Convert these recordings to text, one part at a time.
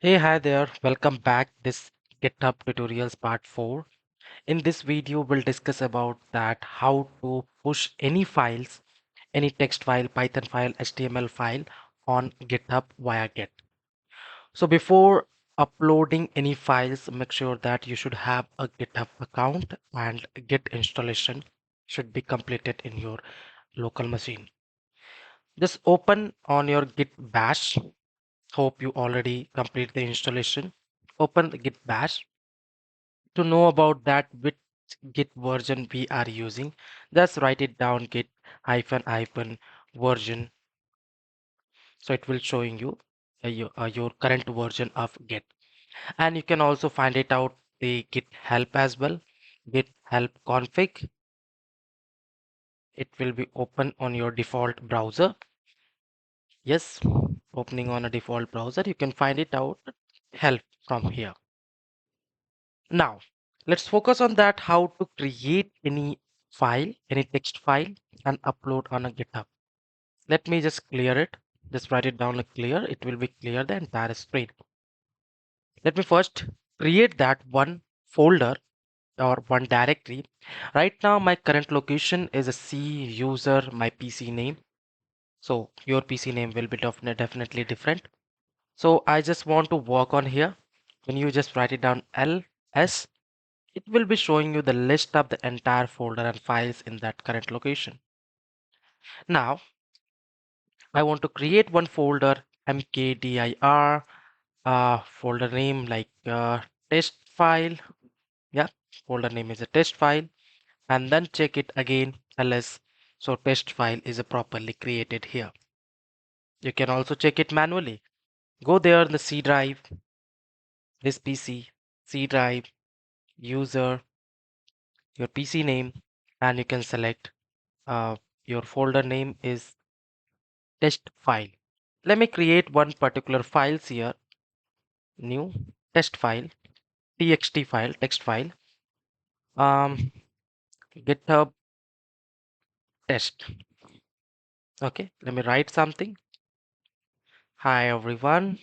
Hi there. Welcome back. This GitHub Tutorials Part 4. In this video, we'll discuss about that how to push any files, any text file, Python file, HTML file on GitHub via Git. So before uploading any files, make sure that you should have a GitHub account and Git installation should be completed in your local machine. Just open on your Git bash. Hope you already complete the installation. Open the Git bash. To know about that which Git version we are using, just write it down Git hyphen hyphen version. So it will showing you your current version of Git. And you can also find it out the Git help as well. Git help config. It will be open on your default browser. Yes, opening on a default browser, you can find it out help from here. Now, let's focus on that how to create any file, any text file and upload on a GitHub. Let me just clear it. Just write it down like clear. It will be clear the entire screen. Let me first create that one folder or one directory. Right now, my current location is a C user, my PC name. So your PC name will be definitely different. So I just want to work on here. When you just write it down ls, it will be showing you the list of the entire folder and files in that current location. Now, I want to create one folder mkdir, folder name like test file. Yeah, folder name is a test file, and then check it again ls. So test file is properly created here. You can also check it manually. Go there in the C drive, this PC, C drive, user, your PC name, and you can select your folder name is test file. Let me create one particular files here. New test file, txt file, text file. GitHub test. Okay, let me write something. Hi everyone.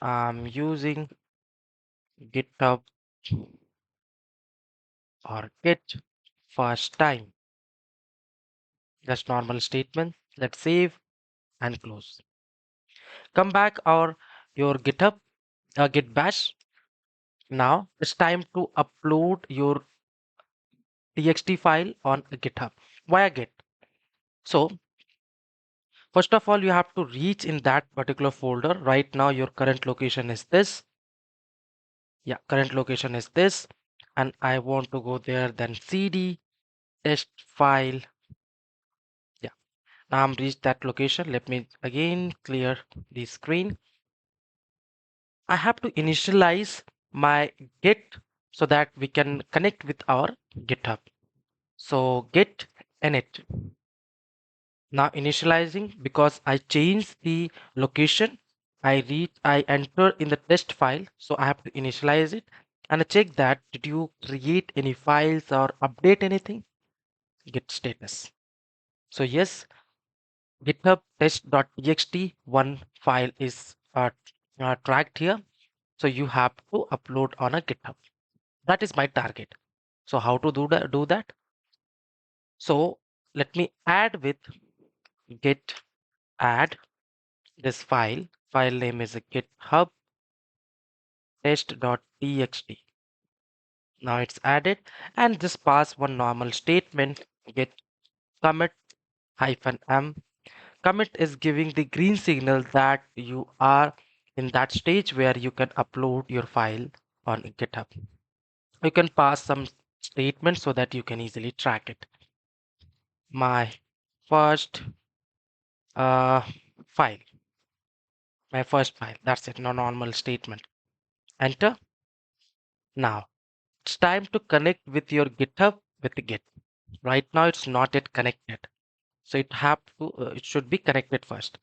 I'm using GitHub or Git first time. Just normal statement. Let's save and close. Come back or your GitHub, Git bash. Now it's time to upload your txt file on GitHub via Git. So first of all, you have to reach in that particular folder. Right now, your current location is this. Yeah, current location is this. And I want to go there, then cd test file. Yeah, now I'm reached that location. Let me again clear the screen. I have to initialize my Git so that we can connect with our GitHub. So git init. Now initializing because I changed the location. I enter in the test file, so I have to initialize it and I check that did you create any files or update anything? Git status. So yes, GitHub test.txt one file is tracked here. So you have to upload on a GitHub. That is my target. So how to do that? So let me add with git add this file. File name is a GitHub test.txt. Now it's added and just pass one normal statement git commit -m. Commit is giving the green signal that you are in that stage where you can upload your file on GitHub. You can pass some statements so that you can easily track it. My first uh, file, my first file, that's it, no normal statement. Enter. Now it's time to connect with your GitHub with the Git. Right now it's not yet connected. So it should be connected first.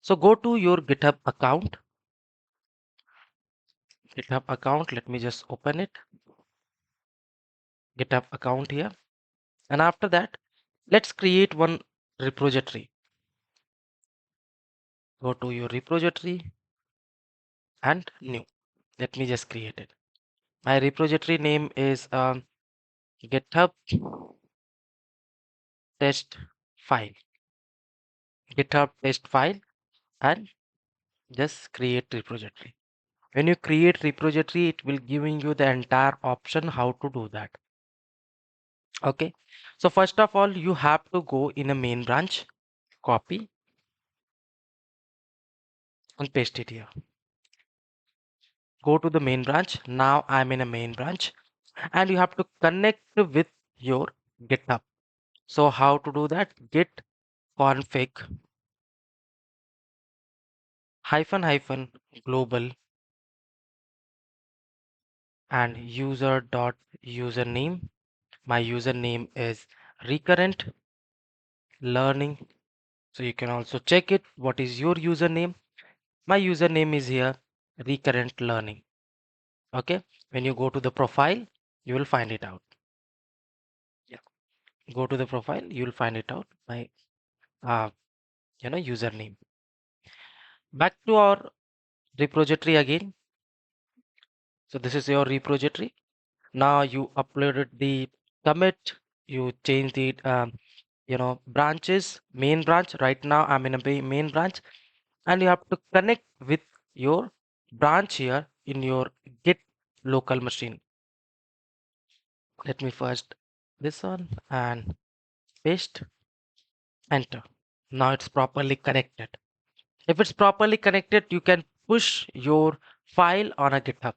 So go to your GitHub account. GitHub account, let me just open it. GitHub account here. And after that, let's create one repository. Go to your repository and new. Let me just create it. My repository name is GitHub test file. GitHub test file and just create repository. When you create repository, it will giving you the entire option how to do that. Okay. So first of all, you have to go in a main branch, copy and paste it here. Go to the main branch. Now I'm in a main branch and you have to connect with your GitHub. So how to do that? Git config hyphen global and user dot username. My username is recurrent learning. So you can also check it. What is your username? My username is here recurrent learning. Okay. When you go to the profile, you will find it out. Yeah. Go to the profile, you will find it out. My uh, username. Back to our repository again. So this is your repository. Now you uploaded the commit. You change the branches, main branch. Right now I'm in a main branch, and you have to connect with your branch here in your Git local machine. Let me first this one and paste, enter. Now it's properly connected. If it's properly connected, you can push your file on a GitHub.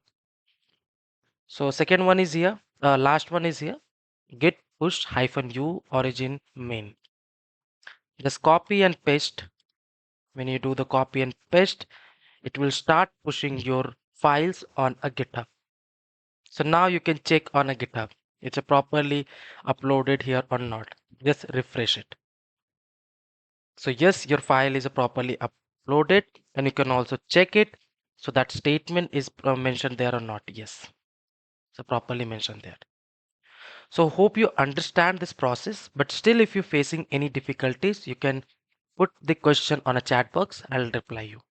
So second one is here, last one is here, git push -u origin main. Just copy and paste. When you do the copy and paste, it will start pushing your files on a GitHub. So now you can check on a GitHub. It's a properly uploaded here or not. Just refresh it. So yes, your file is properly uploaded and you can also check it. So that statement is mentioned there or not. Yes. So properly mentioned there. So hope you understand this process, but still if you're facing any difficulties, you can put the question on a chat box. I'll reply you.